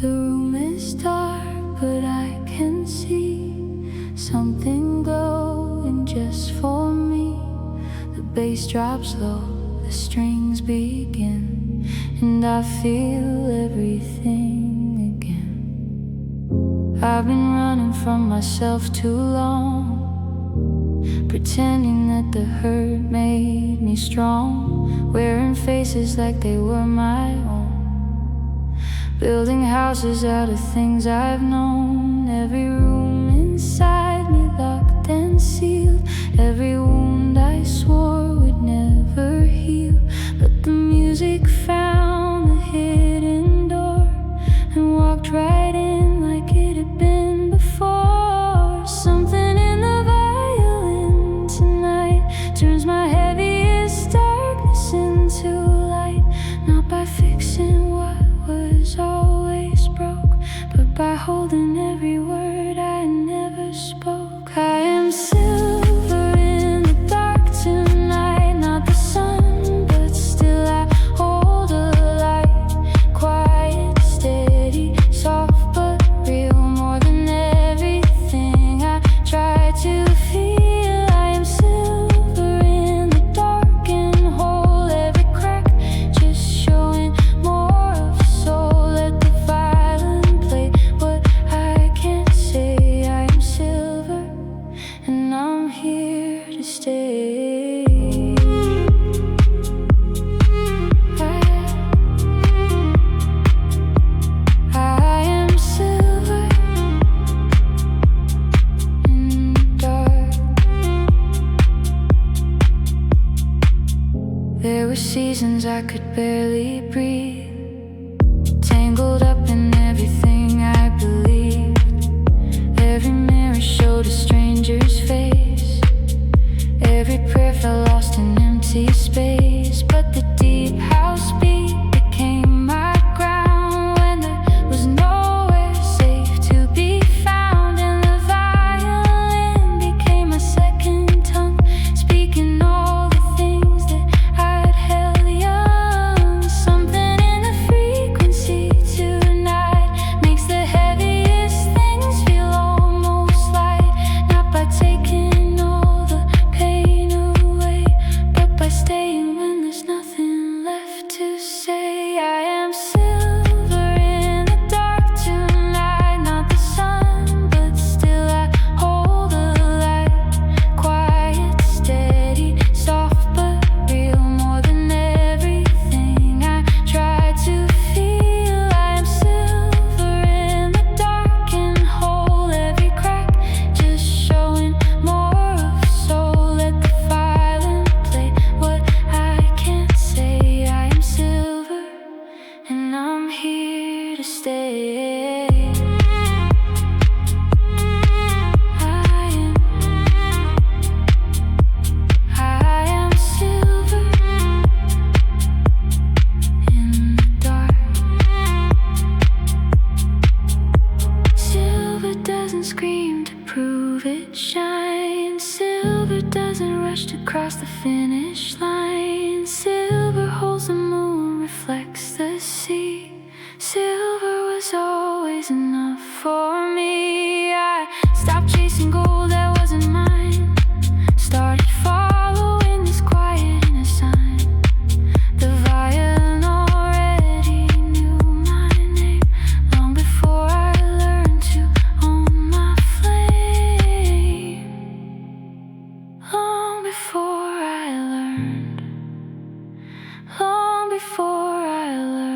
The room is dark, but I can see something glowing just for me. The bass drops low, the strings begin, and I feel everything again. I've been running from myself too long, pretending that the hurt made me strong, wearing faces like they were my own, building houses out of things I've known. Every room inside me locked and sealed, every wound I swore would never heal. But the music found the hidden door and walked right in like it had been before. Something in the violin tonight turns my heaviest darkness into light, not by fixing what was always broke, but by holding every word I never spoke. I am silver in the dark tonight, not the sun, but still I hold a light. Quiet, steady, soft but real, more than everything I try to feel. I am silver in the dark and whole, every crack just showing more of soul. Let the violin play what I can't say. I am silver and I'm here to stay. I am silver in the dark. There were seasons I could barely breathe, tangled up in everything I believed. Every mirror showed a stranger's face, every prayer felt lost in empty space. But the deep house beat became my ground when there was nowhere safe to be found. And the violin became my second tongue, speaking all the things that I'd held young. Something in the frequency tonight makes the heaviest things feel almost light, not by taking all the pain away, but by staying when there's nothing left to say. I am silver in the dark tonight, not the sun, but still I hold a light. Quiet, steady, soft but real, more than everything I try to feel. I am silver in the dark and whole, every crack just showing more of soul. Let the violin play what I can't say. I am silver and I'm here to stay. I am silver in the dark. Silver doesn't scream to prove it shines. Silver doesn't rush to cross the finish line. Silver holds the moon, reflects the sea. Silver was always enough for me. I stopped chasing gold that wasn't mine, started following this quiet inner sign. The violin already knew my name long before I learned to own my flame. Long before I learned. Long before I learned.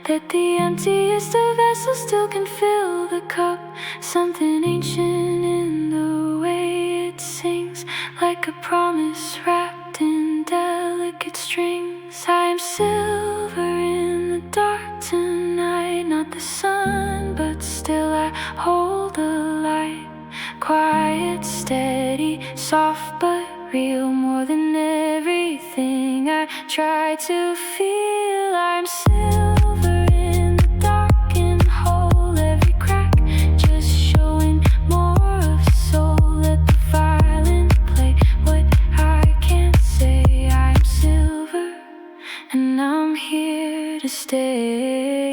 that the emptiest of vessels still can fill the cup. Something ancient in the way it sings, like a promise wrapped in delicate strings. I am silver in the dark tonight, not the sun, but still I hold the light. Quiet, steady, soft but real, more than everything I try to feel. I'm silver in the dark and whole, every crack just showing more of soul. Let the violin play what I can't say. I'm silver and I'm here to stay.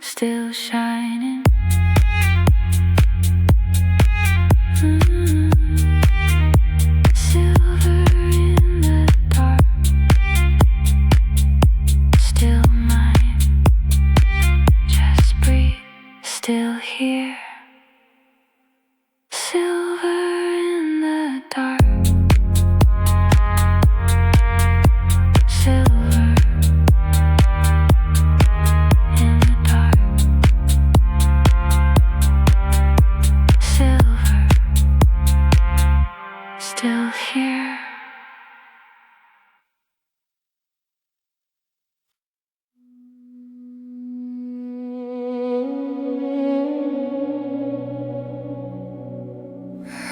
Still shining. Silver in the dark, still mine. Just breathe, still here. Silver in the dark. Still here.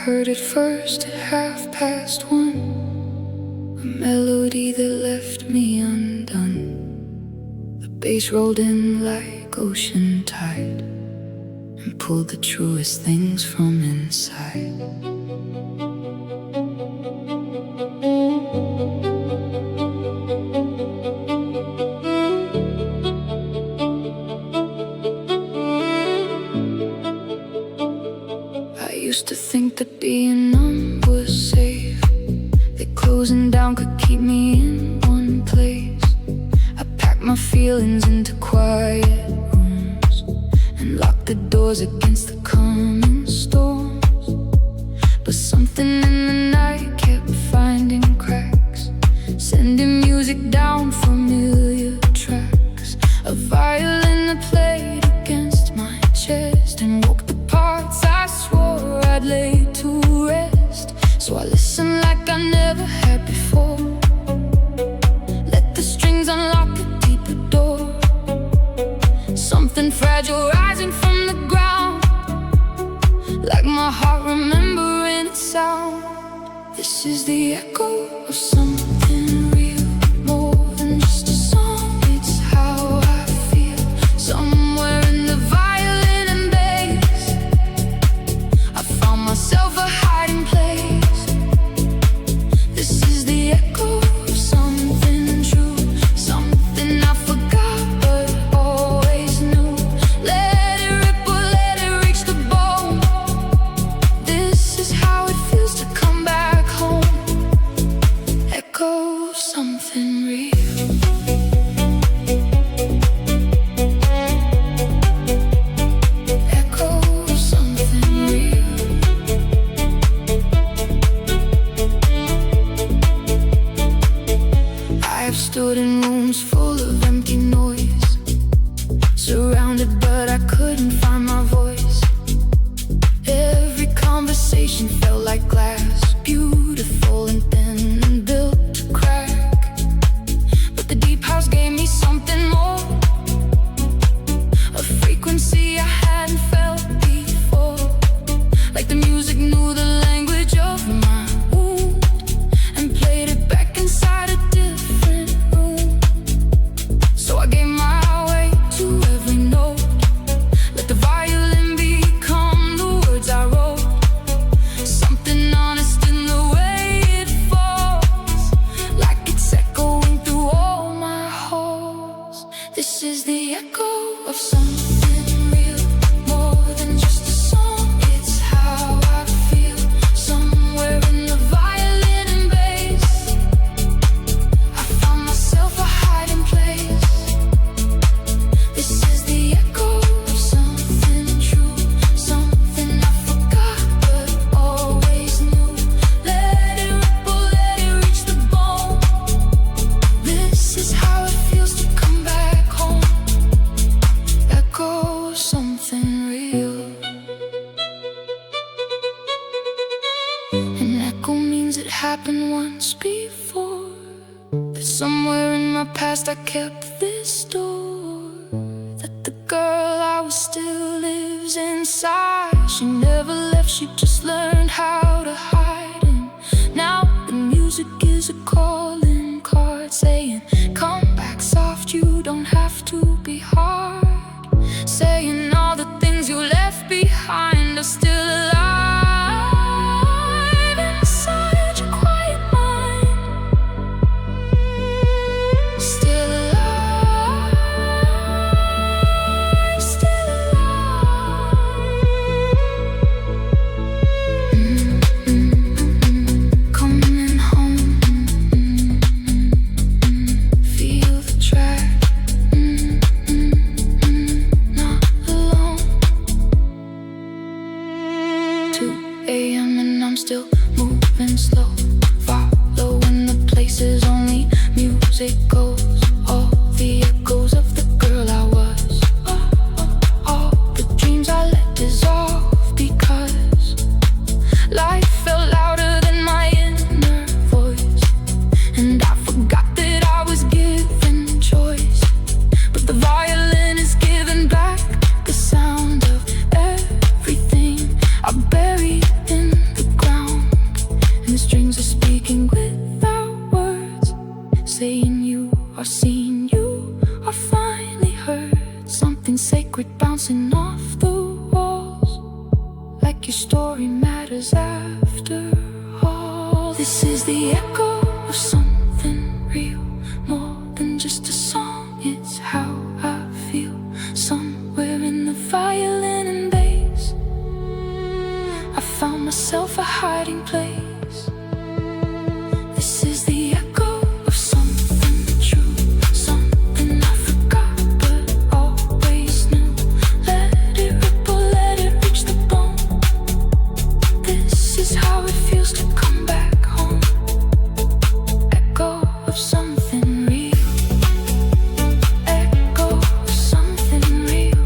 Heard it first at 1:30, a melody that left me undone. The bass rolled in like ocean tide and pulled the truest things from inside. I used to think that being numb was safe, that closing down could keep me in one place. I packed my feelings into quiet rooms and locked the doors against the coming storms. But something in the night kept finding cracks, sending music down familiar tracks. A violin that played against my chest and woke the parts I swore I'd lay to rest. So I listened like I never had before, let the strings unlock a deeper door. Something fragile rising from the ground, like my heart remembering its sound. This is the echo of something real, more than just a song. It's how I feel, somewhere in the violin and bass. I found myself a hiding place. This is the echo of something true, something I forgot but always knew. Let it ripple, let it reach the bone. This is how it feels to come back home. Echo of something real. Echo of something real. I have stood in rooms full of empty noise, surrounded but I couldn't find my voice. Every conversation felt like glass, beautiful and thin and built to crack. But the deep house gave me something more, a frequency I hadn't felt before. Like the music knew the language of my wound and played it back inside a different room. So I gave my way to every note, let the violin become the words I wrote. Something honest in the way it falls, like it's echoing through all my halls. This is the echo of something real, more than just a song. It's how I feel, somewhere in the violin and bass. I found myself a hiding place. This is the echo of something true, something I forgot but always knew. Let it ripple, let it reach the bone. This is how it feels to come back home. Echo of something real. An echo means it happened once before, that somewhere in my past I kept this door, that the girl I was still lives inside. She never left, she just learned how to hide. And now the music is a calling card, saying, come back soft, you don't have to be hard. Saying all the things you left behind are still alive inside your quiet mind. Still alive, still alive. Coming home, feel the track. Not alone. 2 a.m. and I'm still moving slow, following the places only music goes. All the echoes of the girl I was, all the dreams I let dissolve, because life felt louder than my inner voice. And I forgot that I was given choice, but the violin is giving back the sound of everything I buried in the ground. And the strings are speaking without words, saying you are seen, you are finally heard. Something sacred bouncing off the walls, like your story matters after all. This is the echo of something real, more than just a song. It's how I feel, somewhere in the violin and bass. I found myself a hiding place. This is the echo of something true, something I forgot but always knew. Let it ripple, let it reach the bone. This is how it feels to come back home. Echo of something real, echo of something real.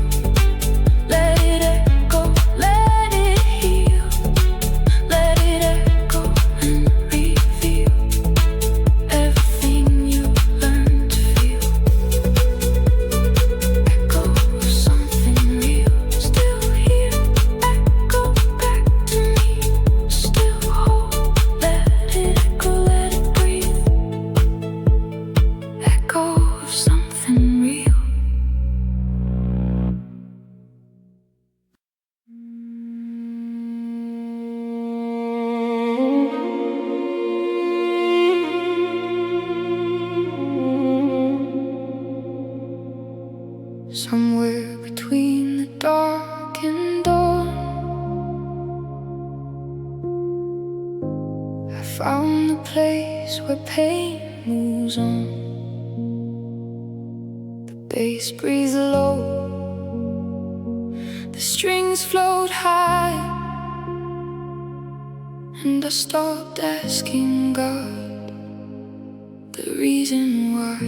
Let it echo, let it heal. Let it echo and reveal everything you learned to feel. Echo of something real, still here. Echo back to me, still whole. Let it echo, let it breathe. Echo of something real. Somewhere between the dark and dawn, I found the place where pain moves on. The bass breathes low, the strings float high, and I stopped asking God the reason why.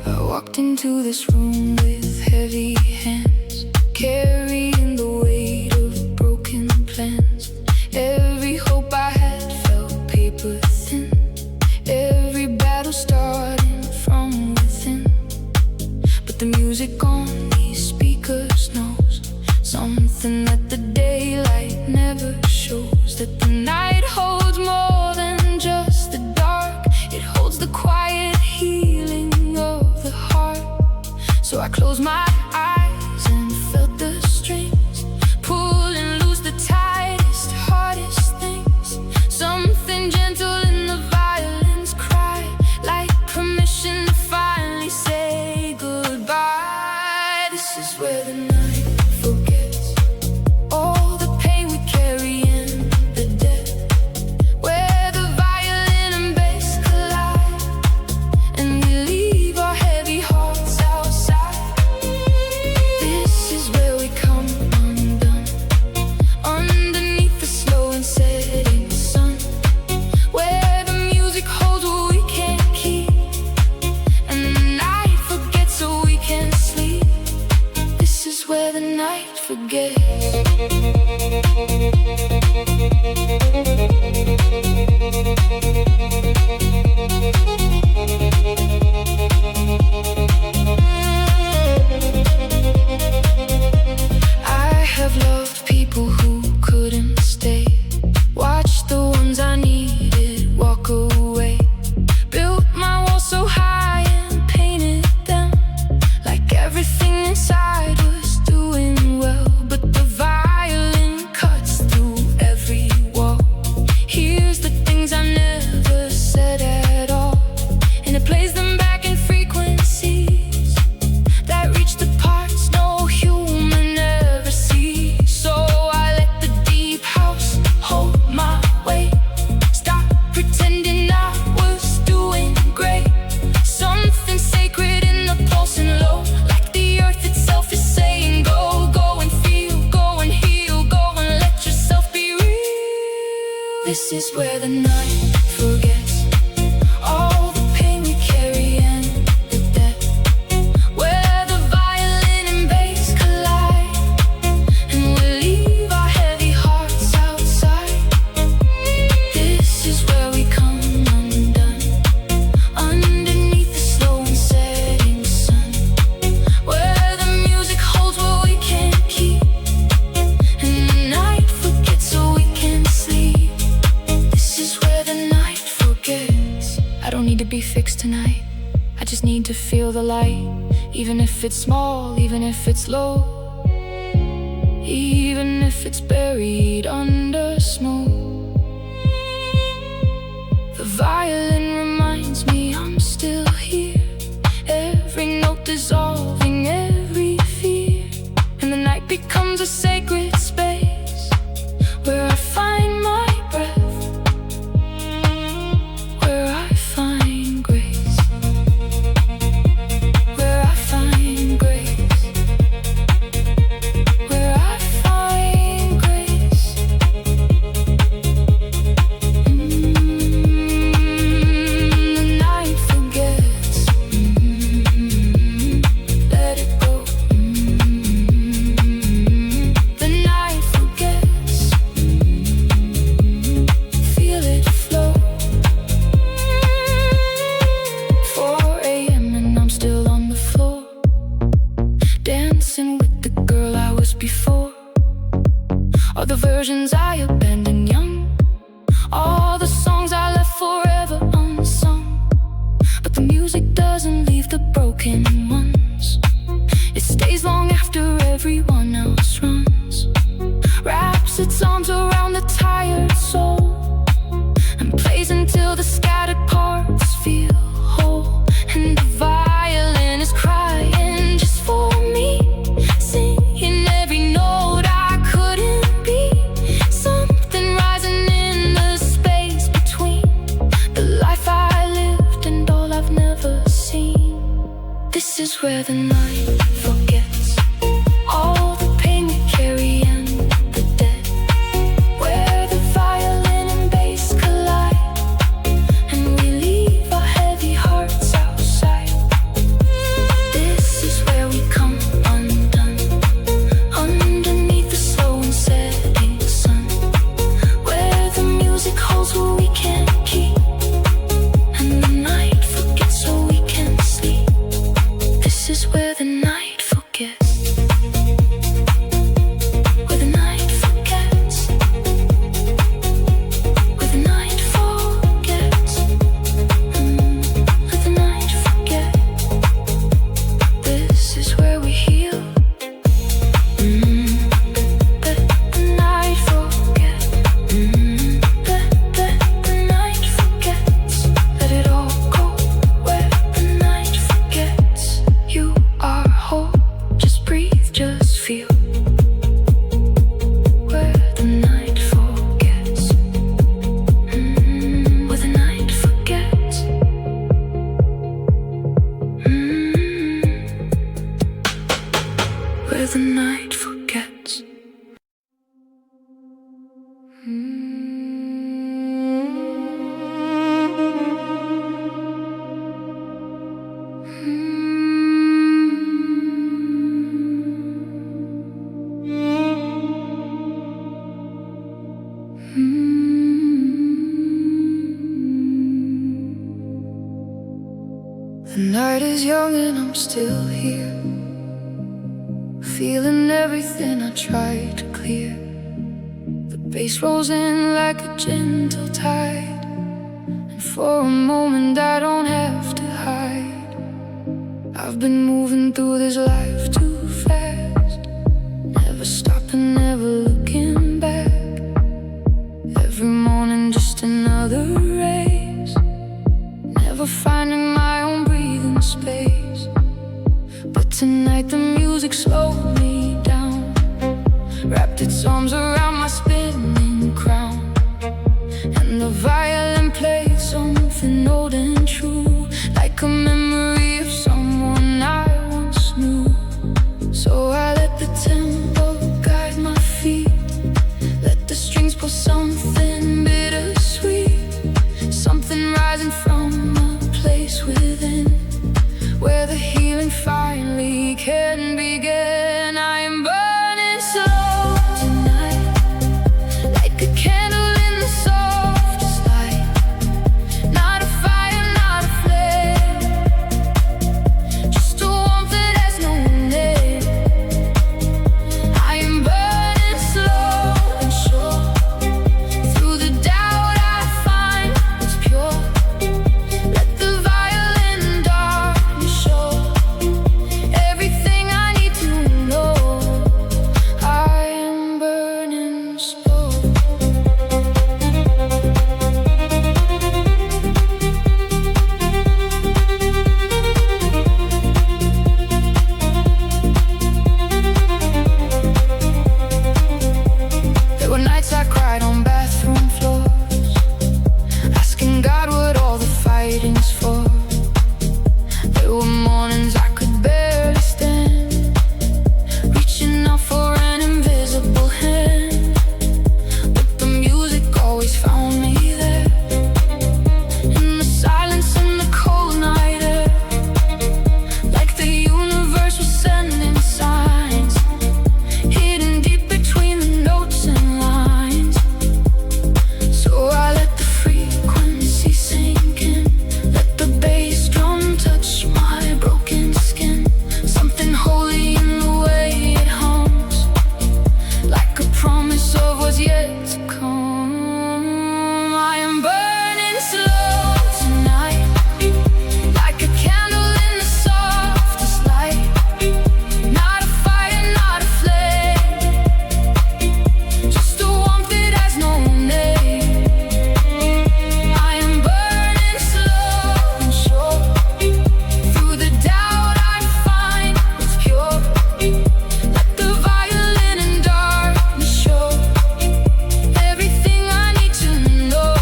I walked into this room with heavy hands, carrying the weight of broken plans. Every hope I had felt paper thin, every battle starting from within. But the music on these speakers knows something that the daylight never shows, that the night holds more than just the dark. It holds the quiet healing of closed my eyes and felt the strings pull and lose the tightest, hardest things. Something gentle in the violins cry, like permission to finally say goodbye. This is where the night forgets all the pain we carry in the dead, where the violin and bass collide, and we leave our heavy hearts outside. This is where we come undone, underneath the slow and setting sun, where the music holds what we can't keep, and the night forgets so we can sleep. This is where the night forgets. I have loved people who couldn't stay, watched the ones I needed walk away, built my walls so high and painted them like everything inside was doing well. But the violin cuts through every wall, hears the things I never said at all, and it plays them back in frequencies that reach the parts no human ever sees. So I let the deep house hold my weight, stop pretending I was doing great. Something sacred in the pulsing low, like the earth itself is saying go, go and feel, go and heal, go and let yourself be real. This is where the night forgets all the pain we carry in the dead, where the violin and bass collide, and we leave our heavy hearts outside. This is where we come undone, underneath the slow and setting sun, where the music holds what we can't keep, and the night forgets so we can sleep. This is where the night forgets. I don't need to be fixed tonight, I just need to feel the light, even if it's small, even if it's low, even if it's buried under smoke. The violin reminds me I'm still here, every note dissolving every fear, and the night becomes a sacred space where I find my breath, where I find grace, where I find grace, where I find grace. The night forgets. Let it go. The night forgets. Feel it flow. 4 a.m. and I'm still on the floor, dancing with the girl I was before. All the versions I abandoned young, all the songs I left forever unsung. But the music doesn't leave the broken ones, it stays long after everyone else runs, wraps its arms around the tired soul, and plays until the scattered parts feel whole. And the violin is crying just for me, singing every note I couldn't be, something rising in the space between the life I lived and all I've never seen. This is where the night forgets all the pain we carry in the dead, where the violin and bass collide, and we leave our heavy hearts outside. This is where we come undone, underneath the slow and setting sun, where the music holds what we can't keep, and the night forgets so we can sleep. This is where the night the night forgets. The night is young and I'm still here, feeling everything I tried to clear. The bass rolls in like a gentle tide, and for a moment I don't have to hide. I've been moving through this life too fast, never stopping, never looking back. Every morning just another race, never finding my own breathing space. But tonight the music slowed me down, wrapped its arms around my spinning crown, and the violin played something old and true, like a memory of someone I once knew. So I let the tempo guide my feet, let the strings pull something bittersweet, something rising from a place within, where the healing finally can begin. I am burning slow tonight, like a candle in the softest light. Not a fire, not a flame, just a warmth that has no name. I am burning slow and sure, through the doubt I find what's pure. Let the violin darkness show everything I need to know. I am burning slow. There were nights I cried on bathroom floors, asking God what all the fighting's for. There were mornings I could barely stand, reaching out for an invisible hand. But the music always found me there, in the silence and the cold night air, like the universe was sending signs, hidden deep between the notes and lines. So I let the frequency sink in, let the bass drum touch my broken skin, something holy in the way it hums, like a promise of what's yet to come. I am burning slow tonight, like a candle in the softest light. Not a fire, not a flame, just a warmth that has no name. I am burning slow and sure, through the doubt I find what's pure. Let the violin and darkness show everything I need to know.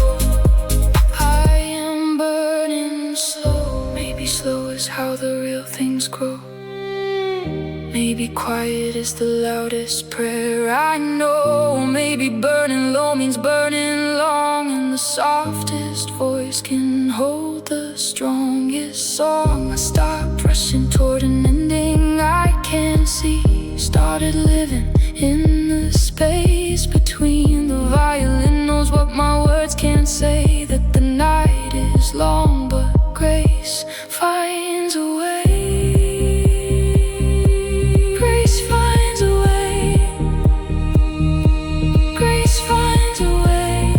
I am burning slow. Maybe slow is how the real things grow. Maybe quiet is the loudest prayer I know. Maybe burning low means burning long, and the softest voice can hold the strongest song. I stopped rushing toward an ending I can't see, started living in the space between. The violin knows what my words can't say, that the night is long but grace finds a way. Grace finds a way. Grace finds a way.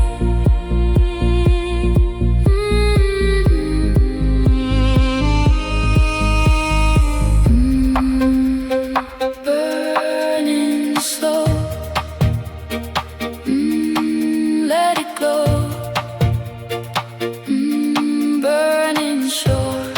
Burning slow. Let it go. Burning short.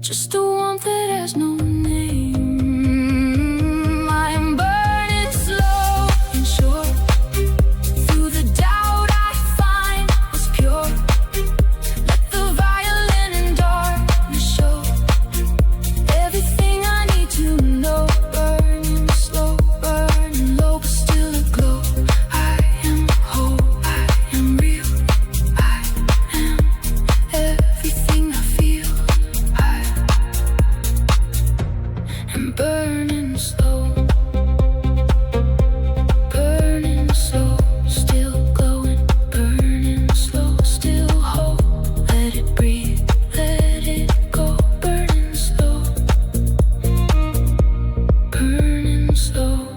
just a warmth that has no name. I am burning slow and sure through the doubt I find was pure. Let the violin and darkness show everything I need to know. Burning slow, burning low, but still aglow. I am whole, I am real, I am everything I feel. I am burning slow, still glowing. Burning slow, still whole. Let it breathe, let it go. Burning slow, burning slow.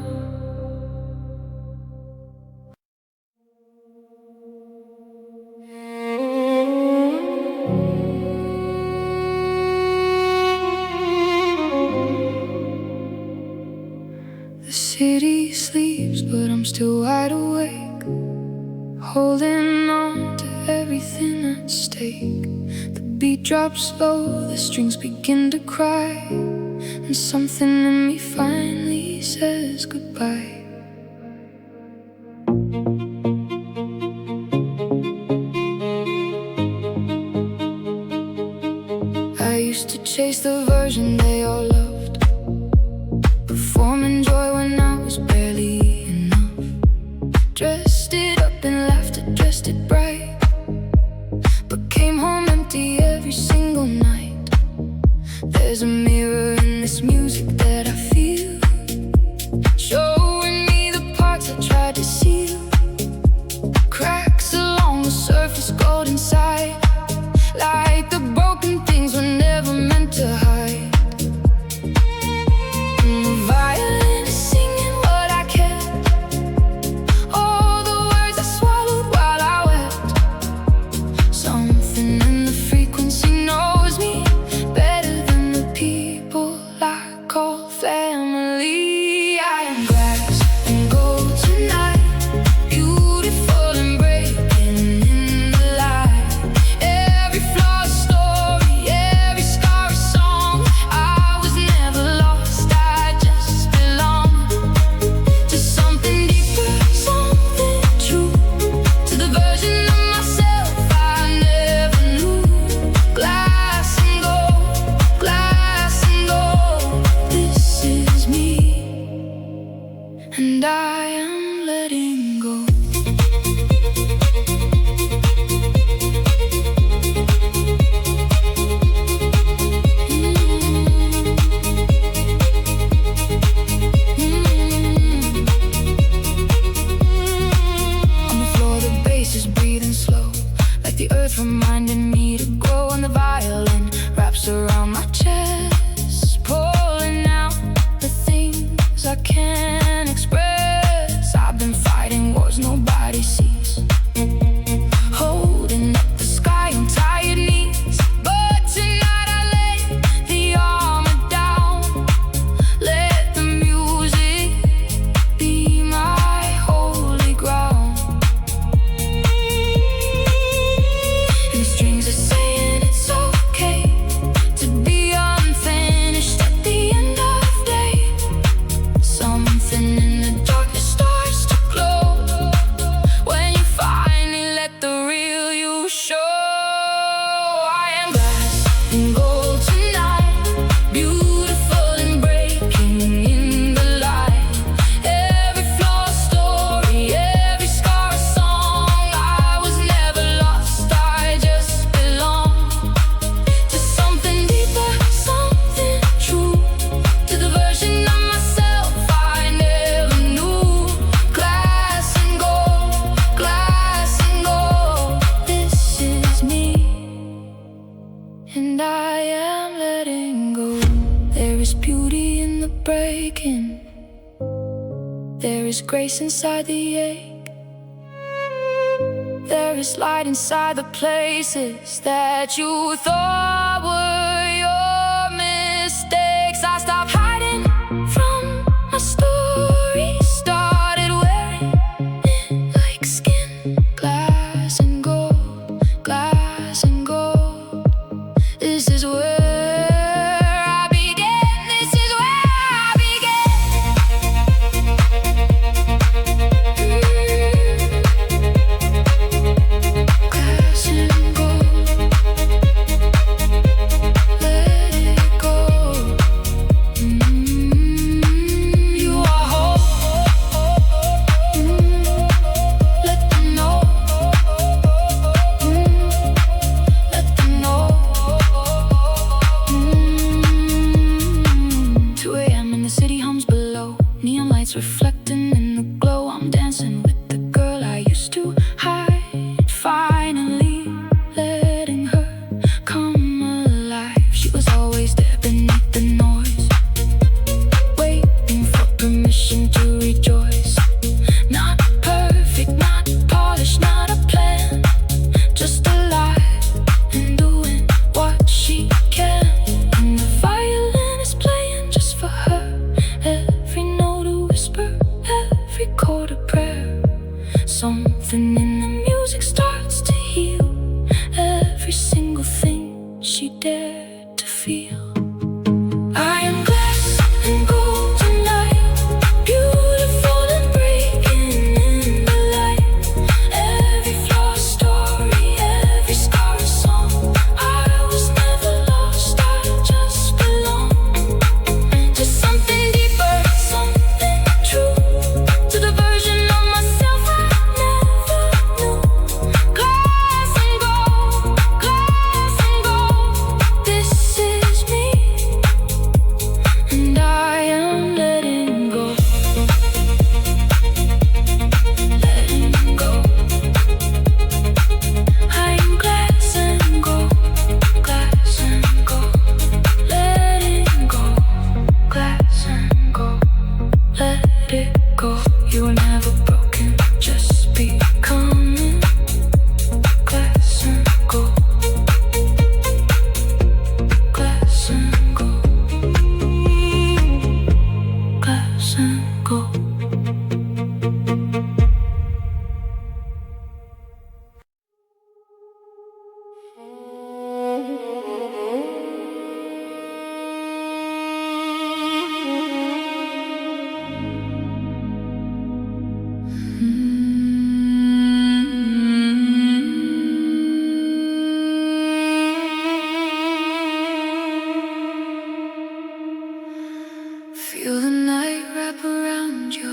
The city sleeps, but I'm still wide awake, holding on to everything at stake. The beat drops low, the strings begin to cry, and something in me finally says goodbye. I used to chase the version they all loved, performing joy when I was barely enough. Dressed it up in laughter, dressed it bright, but came home empty every single night. There's a mirror in this music that I feel, showing me the parts I tried to seal. Cracks along the surface, gold inside, like the broken things were never meant to hide. And the violin is singing what I kept, all the words I swallowed while I wept. Something in the frequency knows me better than the people I call family. I am glass and gold tonight, beautiful and breaking in the light. Every flaw a story, every scar a song. I was never lost, I just belonged to something deeper, something true, to the version of myself I never knew. Glass and gold, glass and gold. This is me, and I am letting go. On the floor, the bass is breathing slow, like the earth reminding me to grow. And the violin wraps around my chest, pulling out the things I can't express. I've been fighting wars nobody sees, holding up the sky on tired knees. But tonight I lay the armor down, let the music be my holy ground. And the strings are saying it's okay to be unfinished at the end of day. Something in the darkness starts to glow when you finally let the real you show. I am glass and gold tonight, beautiful and breaking in the light. Every flaw a story, every scar a song. I was never lost, I just belonged to something deeper, something true, to the version of myself I never knew. Glass and gold, glass and gold. This is me, and I am letting go. There is beauty in the breaking, there is grace inside the ache. There is light inside the places that you thought were your mistakes. I stopped hiding from my story, started wearing it like skin. Glass and gold, glass and gold. This is where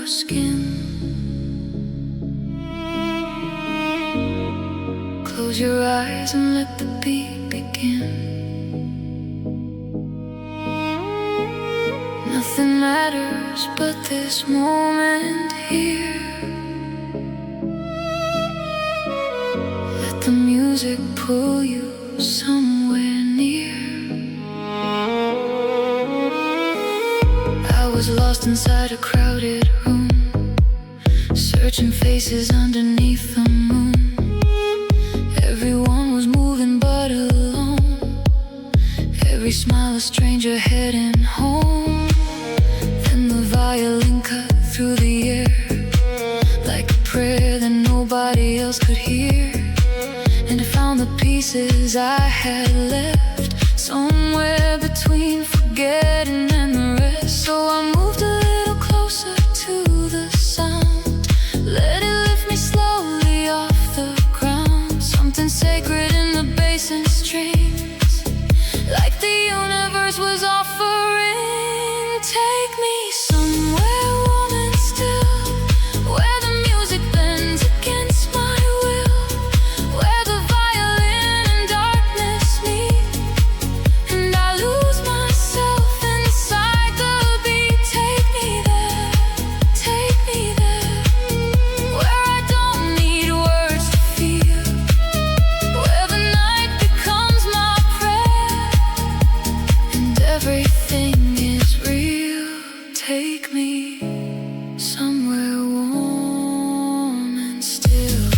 your skin. Close your eyes and let the beat begin. Nothing matters but this moment here. Let the music pull you somewhere near. I was lost inside a crowded room, searching faces underneath the moon. Everyone was moving but alone, every smile a stranger heading home. Then the violin cut through the air, like a prayer that nobody else could hear. And I found the pieces I had left, somewhere between forgetting and the rest. So I moved a little closer to the sound, let it lift me slowly off the ground. Something sacred in the bass and strings, like the universe was offering. Take me somewhere warm and still, where the music bends against my will, where the violin and darkness meet, and I lose myself inside the beat. Take me there, where I don't need words to feel, where the night becomes my prayer, and everything is real. Take me somewhere warm and still.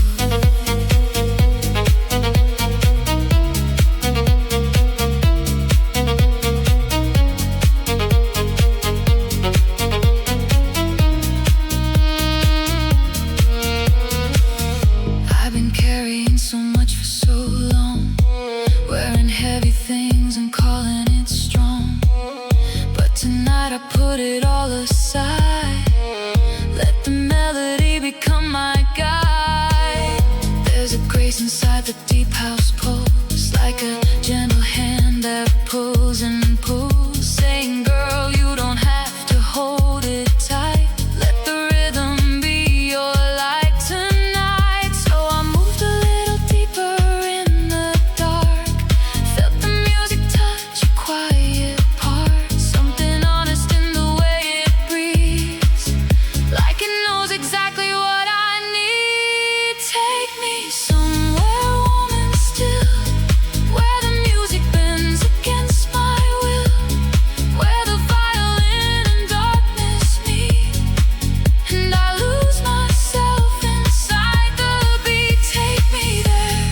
I've been carrying so much for so long, wearing heavy things and calling it strong. But tonight I put it all aside, let the melody become my guide. There's a grace inside the deep house pulse, like a gentle hand that pulls and pulls, saying, girl, you don't have to hold it tight. Let the rhythm be your light tonight. So I moved a little deeper in the dark, felt the music touch a quiet part, something honest in the way it breathes, like it knows exactly what I need. Take me somewhere warm and still, where the music bends against my will, where the violin and darkness meet, and I lose myself inside the beat. Take me there,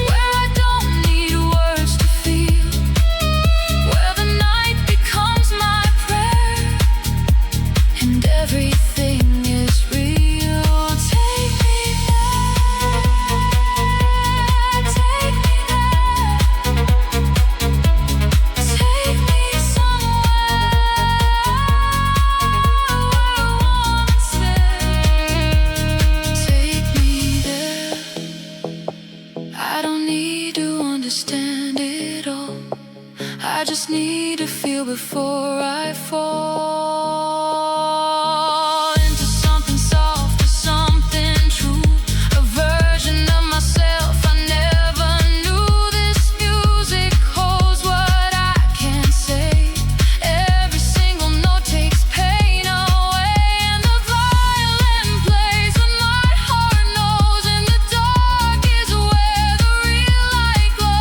where I don't need words to feel, where the night becomes my prayer, and everything is real. Take me there, take me somewhere warm and still. Take me there. I don't need to understand it all, I just need to feel before I fall into something soft or something true, a version of myself I never knew. This music holds what I can't say, every single note takes pain away, and the violin plays what my heart knows, in the dark is where the real light glows.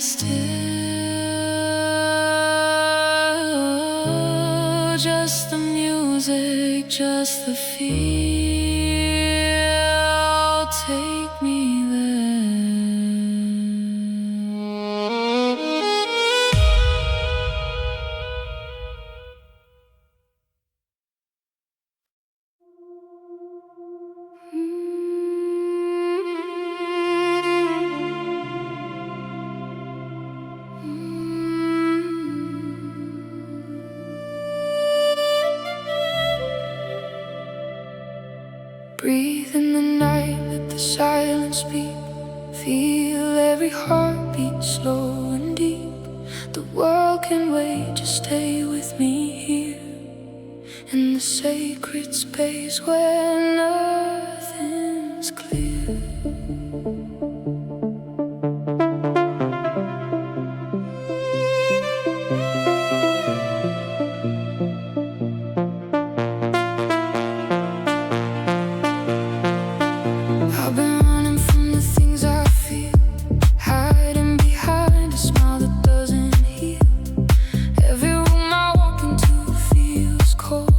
still. Just the music, just the feel. Take me there. Breathe in the night, let the silence speak. Feel every heartbeat slow and deep. The world can wait, just stay with me here. In the sacred space where nothing's clear. I've been running from the things I feel, hiding behind a smile that doesn't heal. Every room I walk into feels cold,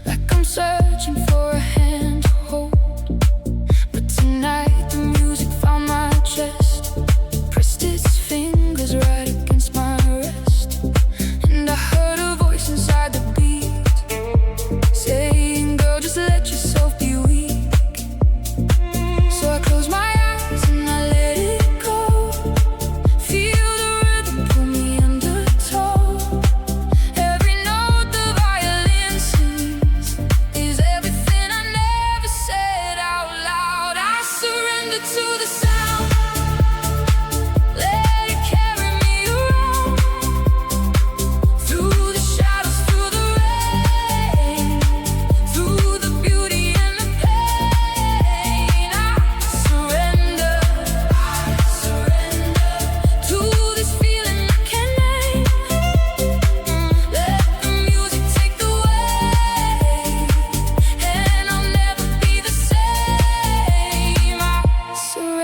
like I'm searching for a hand to hold. But tonight the music found my chest, pressed its fingers right against my rest. And I heard a voice inside the beat, saying, girl, just let yourself be weak. So I close my eyes and I let it go. Feel the rhythm pull me undertow. Every note the violin sings is everything I never said out loud. I surrender to the sound, let it carry me around, through the shadows, through the rain, through the beauty and the pain. I surrender to this feeling I can't name. Let the music take the weight, and I'll never be the same. I surrender.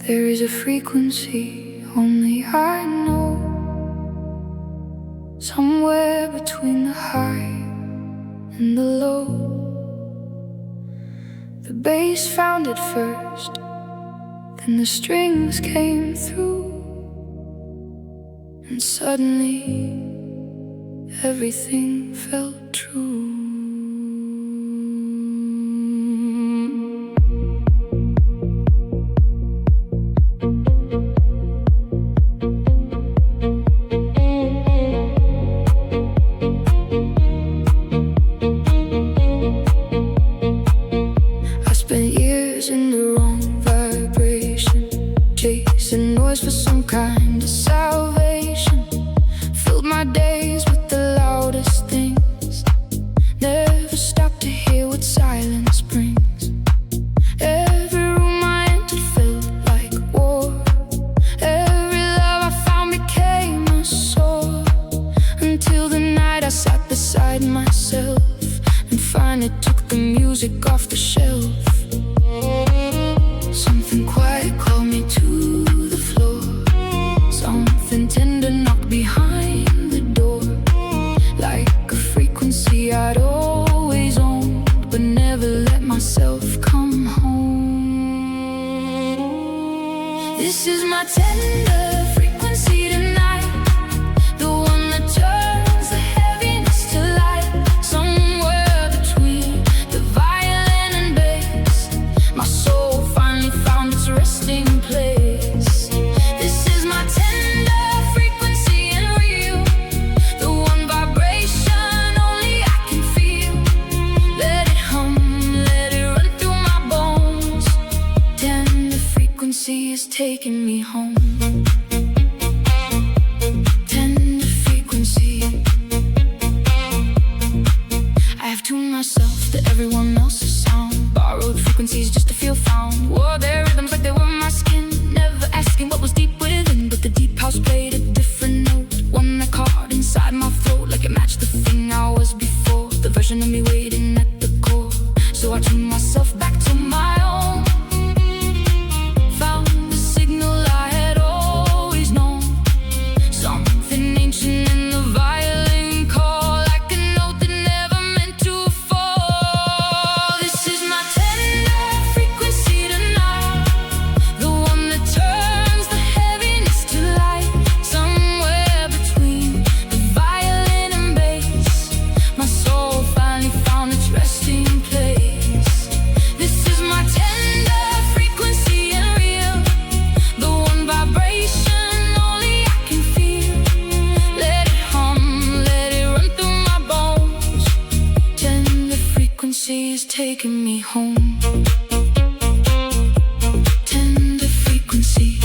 There is a frequency only I know, somewhere between the high and the low. The bass found it first, then the strings came through, and suddenly everything felt true. In the wrong vibration, chasing noise for some kind of salvation. Filled my days with the loudest things, never stopped to hear what silence brings. Every room I entered felt like war. Every love I found became a sore, until the night I sat beside myself and finally took the music off the shelf. Something quiet called me to the floor. Something tender knocked behind the door. Like a frequency I'd always owned, but never let myself come home. This is my tender frequency tonight, the one that turns the heaviness to light. Somewhere between the violin and bass, my soul finally found its resting place. This is my tender frequency and real, the one vibration only I can feel. Let it hum, let it run through my bones. Tender frequency is taking me home. Tender frequency. I have tuned myself to everyone else's sound, borrowed frequencies just to feel found. Wore their rhythms like they were my skin, never asking what was deep within. But the deep house played a different note, one that caught inside my throat like it matched the thing I was before, the version of me waiting at the core. So I tuned myself back to my own, found the signal I had always known. Something ancient in the violin call, like a note that never meant to fall. This is my tender frequency tonight, the one that turns the heaviness to light. Somewhere between the violin and bass, my soul finally found its resting place. This is my tender frequency and real, the one vibration only I can feel. Let it hum, let it run through my bones. Tender frequency is taking me home. Tender frequency.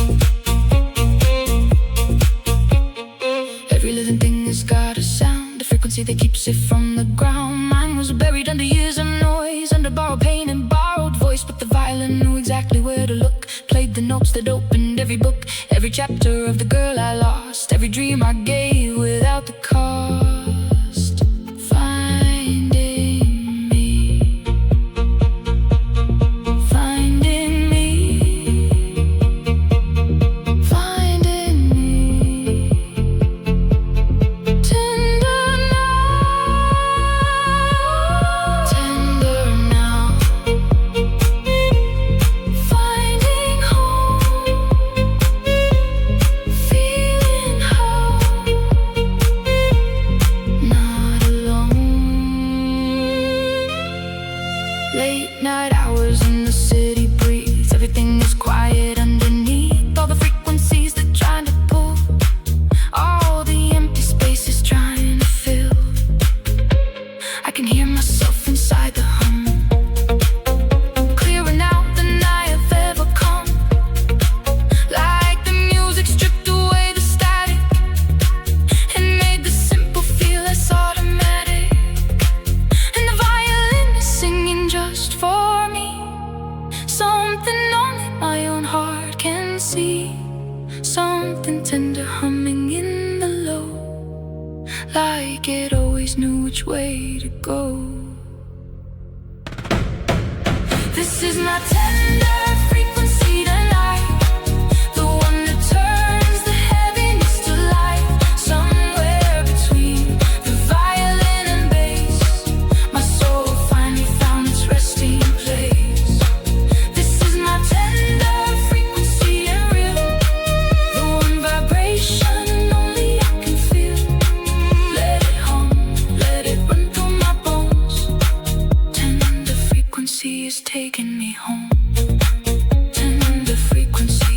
Every living thing has got a sound, a frequency that keeps it from the ground. Mine was buried under years of noise, under borrowed pain and borrowed voice. But the violin knew exactly where to look, played the notes that opened every book, every chapter of the girl I lost, every dream I gave without the cost. Finding me, finding me, finding me. Tender now, finding home, feeling whole. like it always knew which way to go. This is my tender frequency tonight, the one that turns the heaviness to light. Somewhere between the violin and bass, my soul finally found its resting place. This is my tender frequency and real, the one vibration and only I can feel. Let it hum, let it run through my bones. Tender frequency is taking me home. Tender frequency,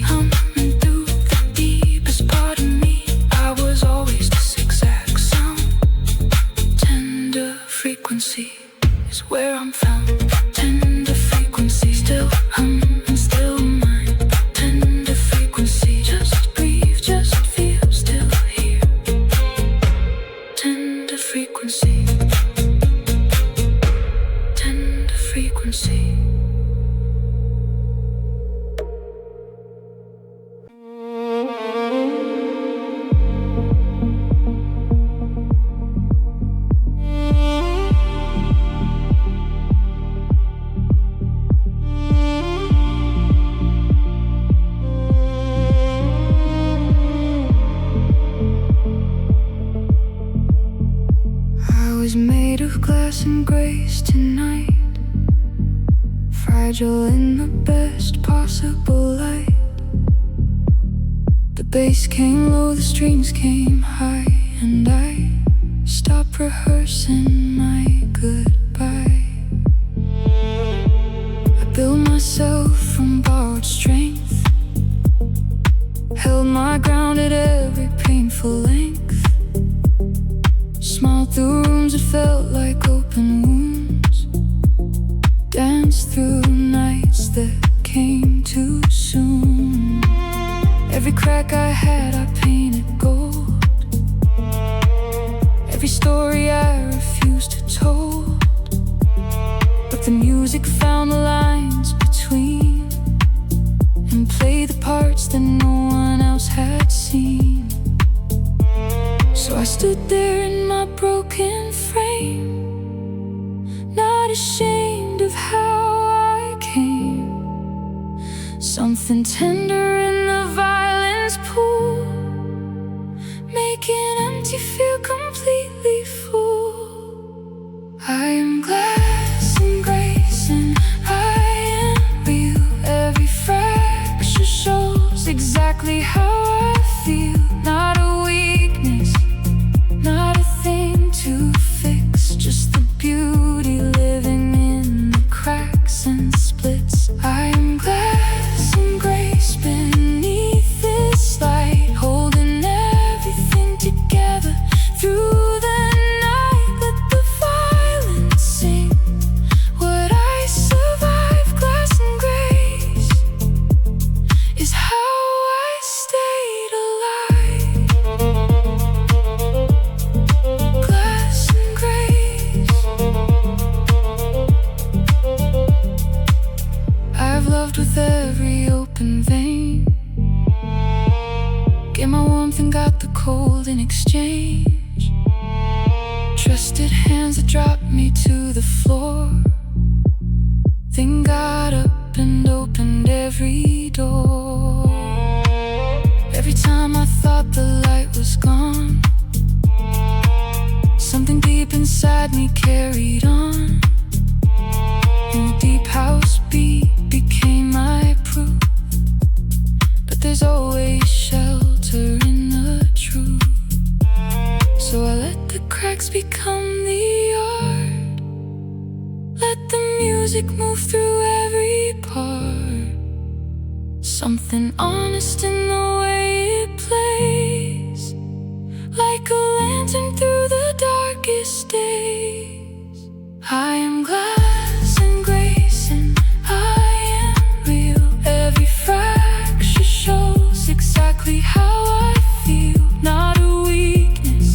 humming through the deepest part of me. I was always this exact sound. Tender frequency is where I'm found. Tender frequency, still hum and still mine. Tender frequency, just breathe, just feel, still here. Tender frequency, tender frequency. I was made of glass and grace tonight, fragile in the best possible light. The bass came low, the strings came high, and I stopped rehearsing my goodbye. I built myself from borrowed strength, held my ground at every painful length. Smiled through rooms that felt like open wounds, danced through nights that came too soon. Every crack I had, I painted gold. Every story I refused to tell, but the music found the lines between and played the parts that no one else had seen. So I stood there in my broken frame, not ashamed of how I came. Something tender in the violin's pool, making empty feel completely full. I am glass and grace and I am real. Every fracture shows exactly how I feel. Not a weakness, not a thing to fix, just the beauty living in the cracks and splits. I am glass and grace beneath this light, holding everything together through the night. Let the violence sing what I survived. Glass and grace is how I stayed alive. Glass and grace. I've loved with every open vein, gave my warmth and got the cold in exchange. Trusted hands that dropped me to the floor, then got up and opened every door. Every time I thought the light was gone, something deep inside me carried on. And the deep house beat became my proof, but there's always shelter in the truth. So I let the cracks become the art, let the music move through every part. Something honest in the way it plays, like a lantern through the darkest days. I am glass and grace and I am real. Every fracture shows exactly how I feel. Not a weakness,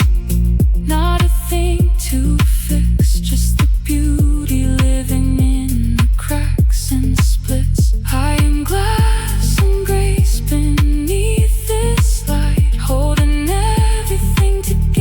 not a thing to fix, just the beauty living in the cracks and splits. I am glass and grace beneath this light, holding everything together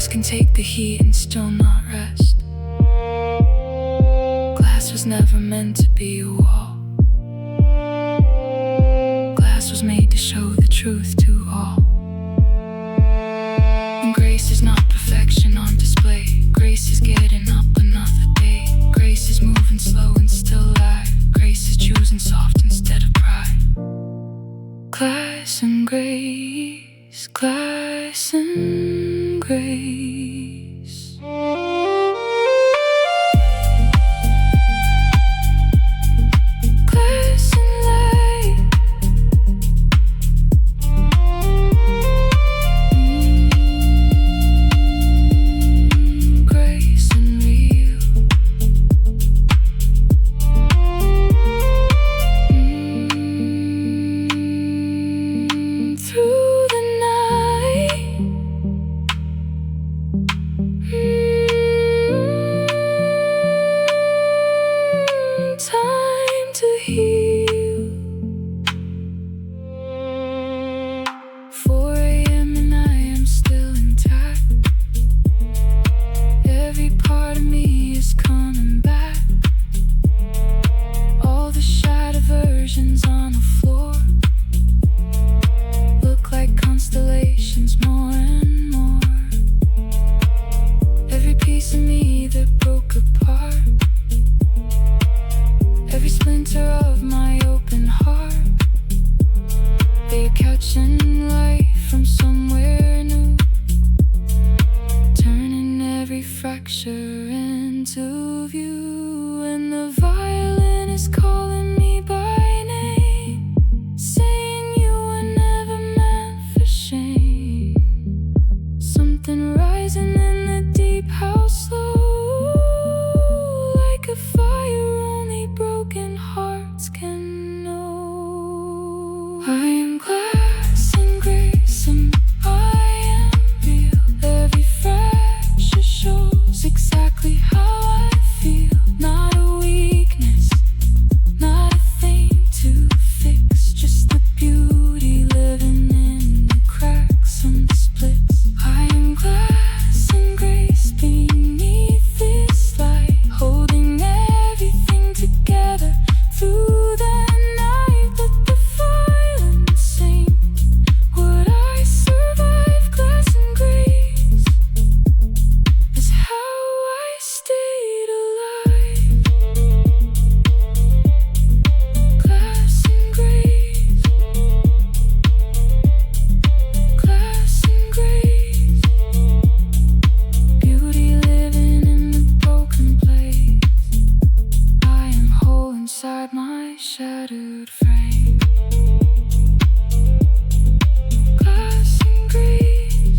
Glass can take the heat and still not rest. Glass was never meant to be a wall. Glass was made to show the truth to all. And grace is not perfection on display. Grace is getting up another day. Grace is moving slow and still alive. Grace is choosing soft instead of pride. Glass and grace, glass and grace. Glass and light. Grace and real. Through the night. Time to heal. 4 a.m. and I am still intact. Every part of me is coming back. All the shattered versions on the floor look like constellations more and more. Every piece of me that broke apart, every splinter of my open heart, they're catching light from somewhere new, turning every fracture into view. And the violin is calling me by name, saying you were never meant for shame. Something rising in the deep house, slow, like a fire only broken hearts can know. I am glass and grace, and I am real. Every fracture shows exactly how I feel. Not a weakness, not a thing to fix, just the beauty living in the cracks and the splits. I am glass and grace beneath this light, holding everything together through the night. Let the violence sing. Would I survive? Glass and grace is how I stayed alive. Glass and grace, glass and grace. Beauty living in the broken place. I am whole inside my shattered frame. Glass and grace.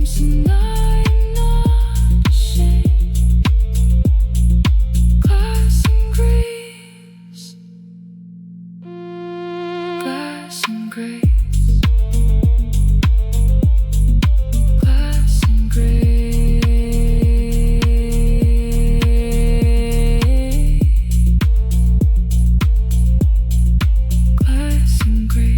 So I'm not ashamed. Glass and grace. Glass and grace. Glass and grace. Glass and grace.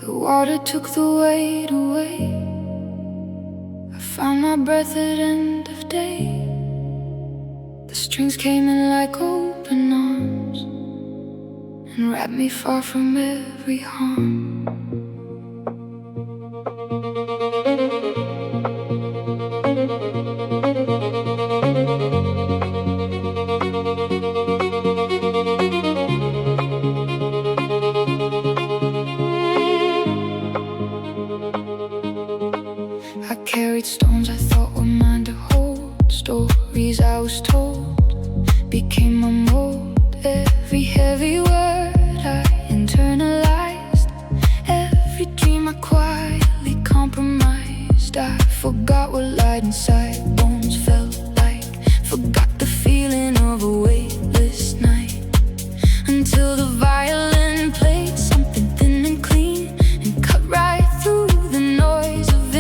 The water took the weight away. I found my breath at end of day. The strings came in like open arms and wrapped me far from every harm. I carried stones I thought were mine to hold. Stories I was told became a mold. Every heavy word I internalized, every dream I quietly compromised. I forgot what lied inside bones felt like, forgot the feeling of a weightless night, until the violin played something thin and clean and cut right through the noise of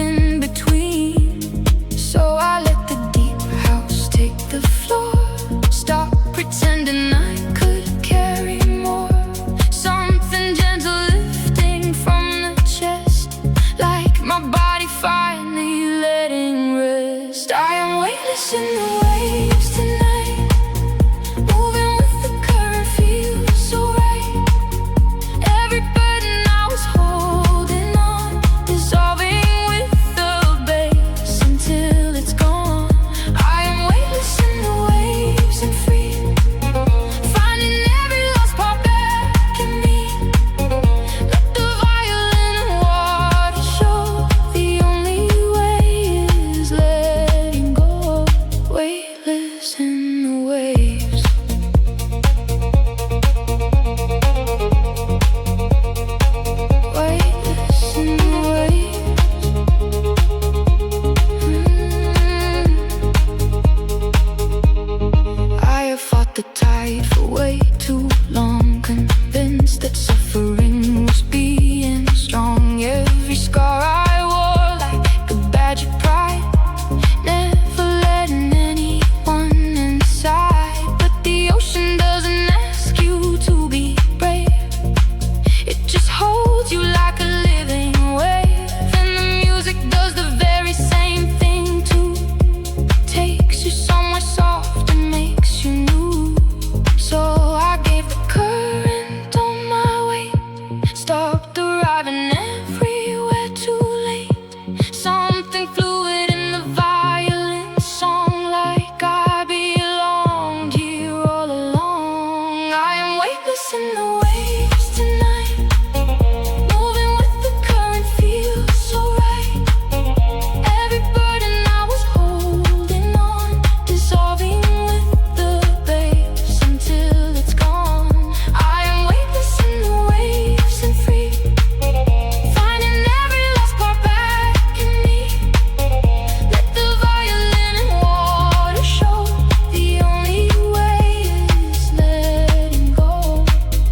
in the waves tonight, moving with the current feels so right. Every burden I was holding on, dissolving with the bass until it's gone. I am weightless in the waves and free, finding every lost part back in me. Let the violin and water show the only way is letting go. Weightless in the waves. Weightless in the waves. I have fought the tide for way too long, convinced that suffering was being strong. Every scar I wore like a badge of pride, never letting anyone inside. But the ocean doesn't ask you to be brave, it just holds you like a living wave. And the music does the very same thing too, takes you somewhere soft and makes you new. So I gave the current all my weight, stopped arriving everywhere too late. Something fluid in the violin song, like I belonged here all along. I am weightless in the waves tonight, moving with the current feels so right. Every burden I was holding on, dissolving with the bass until it's gone. I am weightless in the waves and free, finding every lost part back in me. Let the violin and water show the only way is letting go.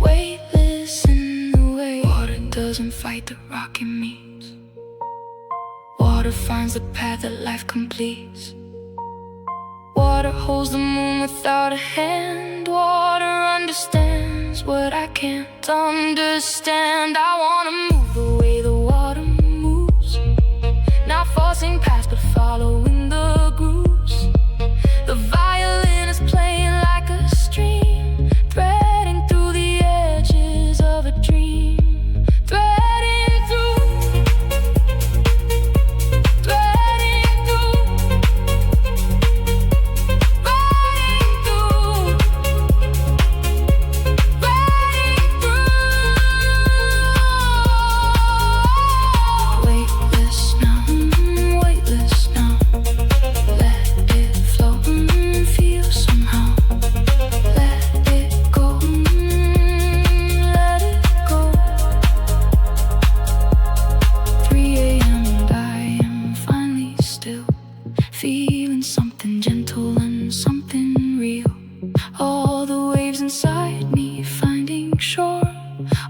Weightless in the waves. Water doesn't fight the rock it meets, water finds the path that life completes. Water holds the moon without a hand, water understands what I can't understand. I wanna move the way the water moves, not forcing past but following the grooves. The violin is playing like a stream, threading through the edges of a dream. Threading through, threading through, riding through, riding through. Weightless now, weightless now. Let it flow, feel somehow. Let it go, let it go. 3 a.m. and I am finally still, feeling something gentle and something real. All the waves inside me finding shore,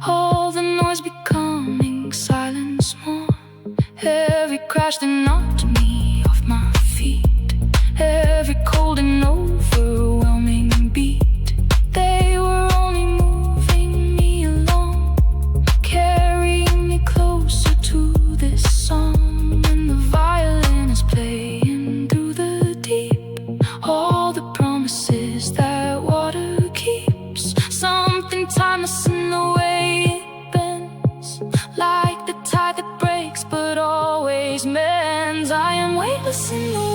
all the noise becoming silence more. Every crash that knocked me off my feet, every cold and overwhelming beat, they were only moving me along, carrying me closer to this song. And the violin is playing through the deep, all the promises that water keeps. Something timeless in the way it bends, like the tide that breaks but always mends. I am weightless in the